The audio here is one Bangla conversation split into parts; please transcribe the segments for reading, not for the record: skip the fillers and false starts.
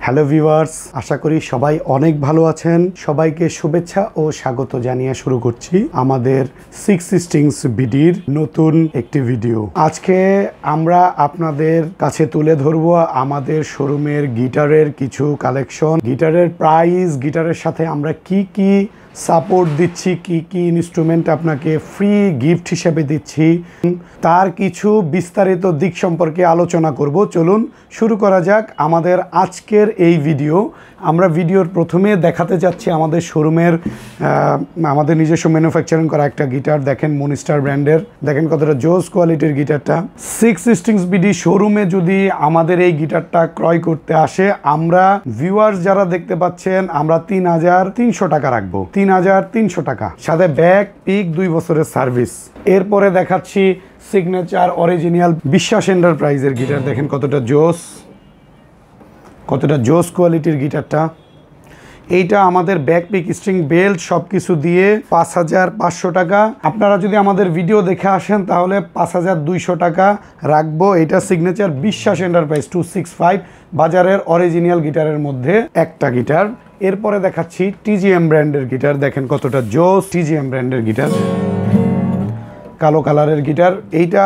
হ্যালো ভিউয়ার্স, আশা করি সবাই অনেক ভালো আছেন। সবাইকে শুভেচ্ছা ও স্বাগত জানিয়ে শুরু করছি আমাদের সিক্স স্ট্রিংস বিডির নতুন একটি ভিডিও। আজকে আমরা আপনাদের কাছে তুলে ধরব আমাদের শোরুমের গিটারের কিছু কালেকশন, গিটারের প্রাইস, গিটারের সাথে আমরা কি কি সাপোর্ট দিচ্ছি, কি কি ইনস্ট্রুমেন্ট আপনাকে ফ্রি গিফট হিসেবে দিচ্ছি, তার কিছু বিস্তারিত দিক সম্পর্কে আলোচনা করব। চলুন শুরু করা যাক আমাদের আজকের এই ভিডিও। আমরা ভিডিওর প্রথমে দেখাতে যাচ্ছি আমাদের শোরুমের আমাদের নিজস্ব ম্যানুফ্যাকচারিং করা একটা গিটার। দেখেন মনিস্টার ব্র্যান্ডের, দেখেন কতটা জোস কোয়ালিটির গিটারটা। সিক্স স্ট্রিংস বিডি শোরুমে যদি আমাদের এই গিটারটা ক্রয় করতে আসে, আমরা ভিউয়ার্স যারা দেখতে পাচ্ছেন, আমরা ৩৩০০ টাকা রাখবো, ৩৩০০ টাকা, সাথে ব্যাক পিক ২ বছরের সার্ভিস। এরপরে দেখাচ্ছি সিগনেচার অরিজিনাল বিশ্বাস এন্টারপ্রাইজের গিটার। দেখেন কতটা জোস কোয়ালিটির গিটারটা। এইটা আমাদের ব্যাক পিক, স্ট্রিং, বেল্ট সব কিছু দিয়ে ৫৫০০ টাকা। আপনারা যদি আমাদের ভিডিও দেখে আসেন তাহলে ৫২০০ টাকা রাখবো। এটা সিগনেচার বিশ্বাস এন্টারপ্রাইজ 265 বাজারের অরিজিনাল গিটারের মধ্যে একটা গিটার। এরপরে দেখাচ্ছি টিজিএম ব্র্যান্ডের গিটার। দেখেন কতটা জোস টিজিএম ব্র্যান্ডের গিটার, কালো কালারের গিটার। এইটা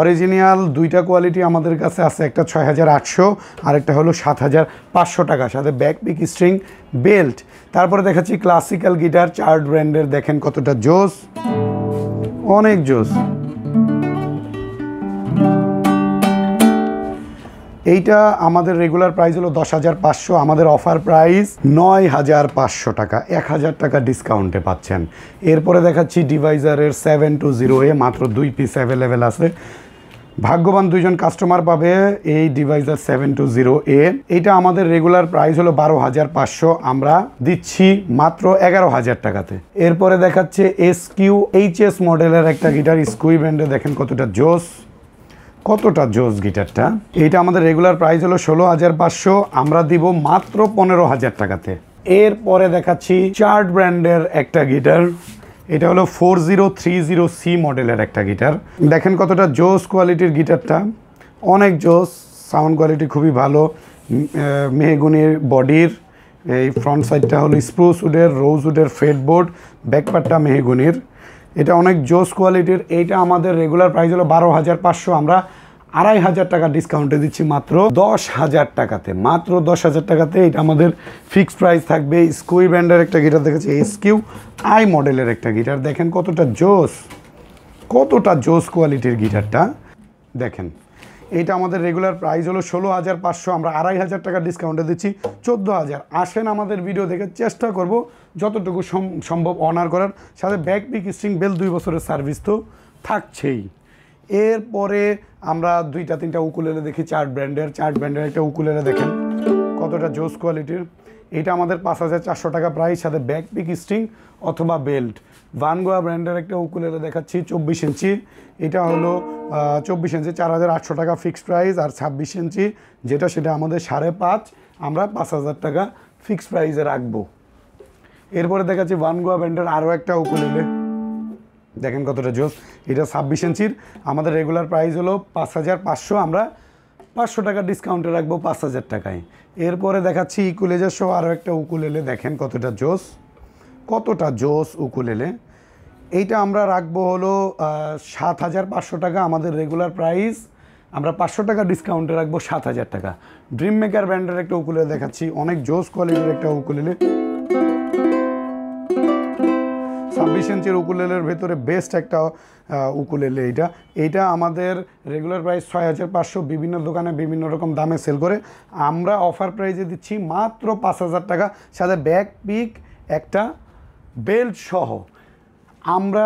অরিজিনাল দুইটা কোয়ালিটি আমাদের কাছে আছে, একটা ৬৮০০ আর একটা হলো ৭৫০০ টাকা, সাথে ব্যাক পিক, স্ট্রিং, বেল্ট। তারপরে দেখাচ্ছি ক্লাসিক্যাল গিটার চার্ট ব্র্যান্ডের। দেখেন কতটা জোস, অনেক জোস। এইটা আমাদের রেগুলার প্রাইস হলো ১০৫০০, আমাদের অফার প্রাইস ৯৫০০ টাকা, ১০০০ টাকা ডিসকাউন্টে পাচ্ছেন। এরপরে দেখাচ্ছি ডিভাইজারের 720A, মাত্র 2 পিস অ্যাভেলেবেল আছে। ভাগ্যবান 2জন কাস্টমার পাবে এই ডিভাইজার 720A। এইটা আমাদের রেগুলার প্রাইস হলো ১২৫০০, আমরা দিচ্ছি মাত্র ১১০০০ টাকাতে। এরপরে দেখাচ্ছে SQHS মডেলের একটা গিটার, স্কুই ব্র্যান্ডে। দেখেন কতটা জোস গিটারটা। এইটা আমাদের রেগুলার প্রাইস হলো ১৬৫০০, আমরা দিব মাত্র ১৫০০০ টাকাতে। এরপরে দেখাচ্ছি চার্ট ব্র্যান্ডের একটা গিটার। এটা হলো 4030C মডেলের একটা গিটার। দেখেন কতটা জোস কোয়ালিটির গিটারটা, অনেক জোস, সাউন্ড কোয়ালিটি খুবই ভালো। মেহগনির বডির, এই ফ্রন্ট সাইডটা হলো স্প্রুস উডের, রোজ উডের ফ্রেডবোর্ড, ব্যাকপার্টটা মেহগনির। এটা অনেক জোস কোয়ালিটির। এইটা আমাদের রেগুলার প্রাইস হলো ১২৫০০, আমরা ২৫০০ টাকা ডিসকাউন্টে দিচ্ছি মাত্র ১০০০০ টাকাতে, মাত্র ১০০০০ টাকাতে। এটা আমাদের ফিক্সড প্রাইস থাকবে। স্কুই ব্র্যান্ডের একটা গিটার দেখেছি, SQI মডেলের একটা গিটার। দেখেন কতটা জোস কোয়ালিটির গিটারটা। দেখেন এইটা আমাদের রেগুলার প্রাইস হলো ১৬৫০০, আমরা ২৫০০ টাকা ডিসকাউন্টে দিচ্ছি ১৪০০০। আসেন আমাদের ভিডিও দেখে, চেষ্টা করব যতটুকু সম্ভব অনার করার, সাথে ব্যাক পিক, স্ট্রিং, বেল 2 বছরের সার্ভিস তো থাকছেই। এরপরে আমরা 2-3টা উকুলেলে দেখি চার্ট ব্র্যান্ডের একটা উকুলেলে। দেখেন কতটা জোস কোয়ালিটির। এটা আমাদের ৫৪০০ টাকা প্রাইস, সাথে ব্যাক পিক, স্ট্রিং অথবা বেল্ট। ভানগোয়া ব্র্যান্ডের একটা উকুলেলে দেখাচ্ছি ২৪ ইঞ্চি। এটা হলো ২৪ ইঞ্চি ৪৮০০ টাকা ফিক্সড প্রাইস, আর ২৬ ইঞ্চি যেটা সেটা আমাদের ৫.৫, আমরা ৫০০০ টাকা ফিক্সড প্রাইসে রাখবো। এরপরে দেখাচ্ছি ভানগোয়া ব্র্যান্ডের আরও একটা উকুলেলে। দেখেন কতটা জোস। এটা ২৬ ইঞ্চির, আমাদের রেগুলার প্রাইস হলো ৫৫০০, আমরা ৫০০ টাকা ডিসকাউন্টে রাখবো ৫০০০ টাকায়। এরপরে দেখাচ্ছি ইকুলেজার সহ আরও একটা উকুলেলে। দেখেন কতটা জোস উকুলেলে। এইটা আমরা রাখবো হলো ৭৫০০ টাকা, আমাদের রেগুলার প্রাইস আমরা ৫০০ টাকা ডিসকাউন্টে রাখবো ৭০০০ টাকা। ড্রিম মেকার ব্র্যান্ডের একটা উকুলেলে দেখাচ্ছি, অনেক জোস কোয়ালিটির একটা উকুলেলে। ২৬ ইঞ্চির উকুলেলের ভেতরে বেস্ট একটা উকুলেলে এইটা আমাদের রেগুলার প্রাইস ৬৫০০, বিভিন্ন দোকানে বিভিন্ন রকম দামে সেল করে, আমরা অফার প্রাইসে দিচ্ছি মাত্র ৫০০০ টাকা, সাথে ব্যাক পিক, একটা বেল্ট সহ। আমরা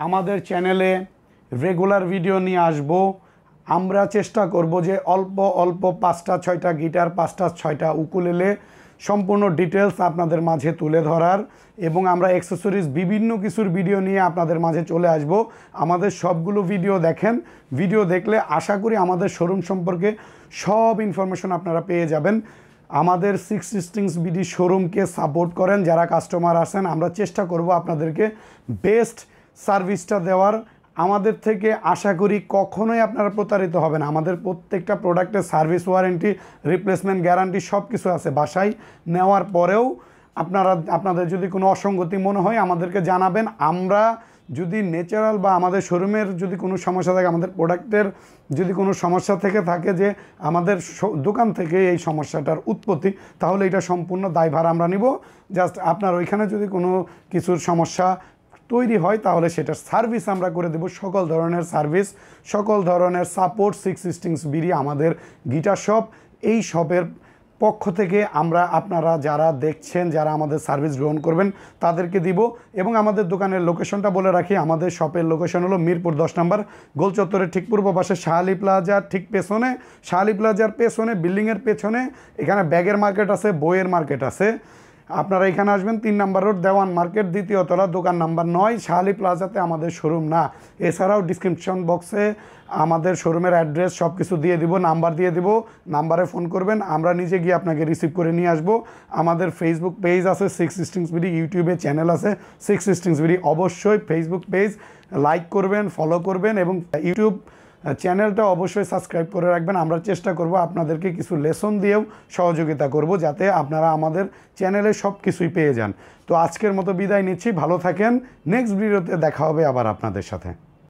আমাদের চ্যানেলে রেগুলার ভিডিও নিয়ে আসব। আমরা চেষ্টা করব যে অল্প ৫টা-৬টা গিটার, 5টা-6টা উকুলেলে সম্পূর্ণ ডিটেলস আপনাদের মাঝে তুলে ধরার, এবং আমরা অ্যাক্সেসরিজ বিভিন্ন কিছুর ভিডিও নিয়ে আপনাদের মাঝে চলে আসব। আমাদের সবগুলো ভিডিও দেখেন, ভিডিও দেখলে আশা করি আমাদের শোরুম সম্পর্কে সব ইনফরমেশন আপনারা পেয়ে যাবেন। আমাদের সিক্স স্ট্রিংস বিডি শোরুমকে সাপোর্ট করেন যারা কাস্টমার আসেন, আমরা চেষ্টা করব আপনাদেরকে বেস্ট সার্ভিসটা দেওয়ার। আমাদের থেকে আশা করি কখনোই আপনারা প্রতারিত হবেন। আমাদের প্রত্যেকটা প্রোডাক্টের সার্ভিস ওয়ারেন্টি, রিপ্লেসমেন্ট গ্যারান্টি সব কিছু আছে। বাসায় নেওয়ার পরেও আপনাদের যদি কোনো অসঙ্গতি মনে হয় আমাদেরকে জানাবেন। আমরা যদি ন্যাচারাল বা আমাদের শোরুমের যদি কোনো সমস্যা থাকে, আমাদের প্রোডাক্টের যদি কোনো সমস্যা থেকে থাকে যে আমাদের দোকান থেকে এই সমস্যাটার উৎপত্তি, তাহলে এটা সম্পূর্ণ দায়ভার আমরা নিব। জাস্ট আপনার ওইখানে যদি কোনো কিছুর সমস্যা তৈরি হয় তাহলে সেটার সার্ভিস আমরা করে দেব। সকল ধরনের সার্ভিস, সকল ধরনের সাপোর্ট সিক্স স্ট্রিংস বিডি আমাদের গিটার শপ, এই শপের পক্ষ থেকে আমরা আপনারা যারা দেখছেন, যারা আমাদের সার্ভিস গ্রহণ করবেন তাদেরকে দিব। এবং আমাদের দোকানের লোকেশনটা বলে রাখি, আমাদের শপের লোকেশন হলো মিরপুর 10 নম্বর গোল চত্বরের ঠিক পূর্ব পাশে শাহালি প্লাজার ঠিক পেছনে, শাহালি প্লাজার পেছনে বিল্ডিংয়ের পেছনে এখানে ব্যাগের মার্কেট আছে, বইয়ের মার্কেট আছে। আপনারা এখানে আসবেন 3 নম্বর রোড দেওয়ান মার্কেট, দ্বিতীয় তলা, দোকান নাম্বার 9, শাহালি প্লাজাতে আমাদের শোরুম না। এছাড়াও ডিসক্রিপশন বক্সে আমাদের শোরুমের অ্যাড্রেস সব কিছু দিয়ে দিব, নাম্বার দিয়ে দিব, নাম্বারে ফোন করবেন, আমরা নিজে গিয়ে আপনাকে রিসিভ করে নিয়ে আসবো। আমাদের ফেসবুক পেজ আছে সিক্স স্ট্রিংস বিডি, ইউটিউবে চ্যানেল আছে সিক্স স্ট্রিংস বিডি। অবশ্যই ফেসবুক পেজ লাইক করবেন, ফলো করবেন এবং ইউটিউব চ্যানেলটা অবশ্যই সাবস্ক্রাইব করে রাখবেন। আমরা চেষ্টা করব আপনাদেরকে কিছু লেসন দিয়েও সহযোগিতা করব যাতে আপনারা আমাদের চ্যানেলে সব কিছুই পেয়ে যান। তো আজকের মতো বিদায় নিচ্ছি, ভালো থাকেন। নেক্সট ভিডিওতে দেখা হবে আবার আপনাদের সাথে।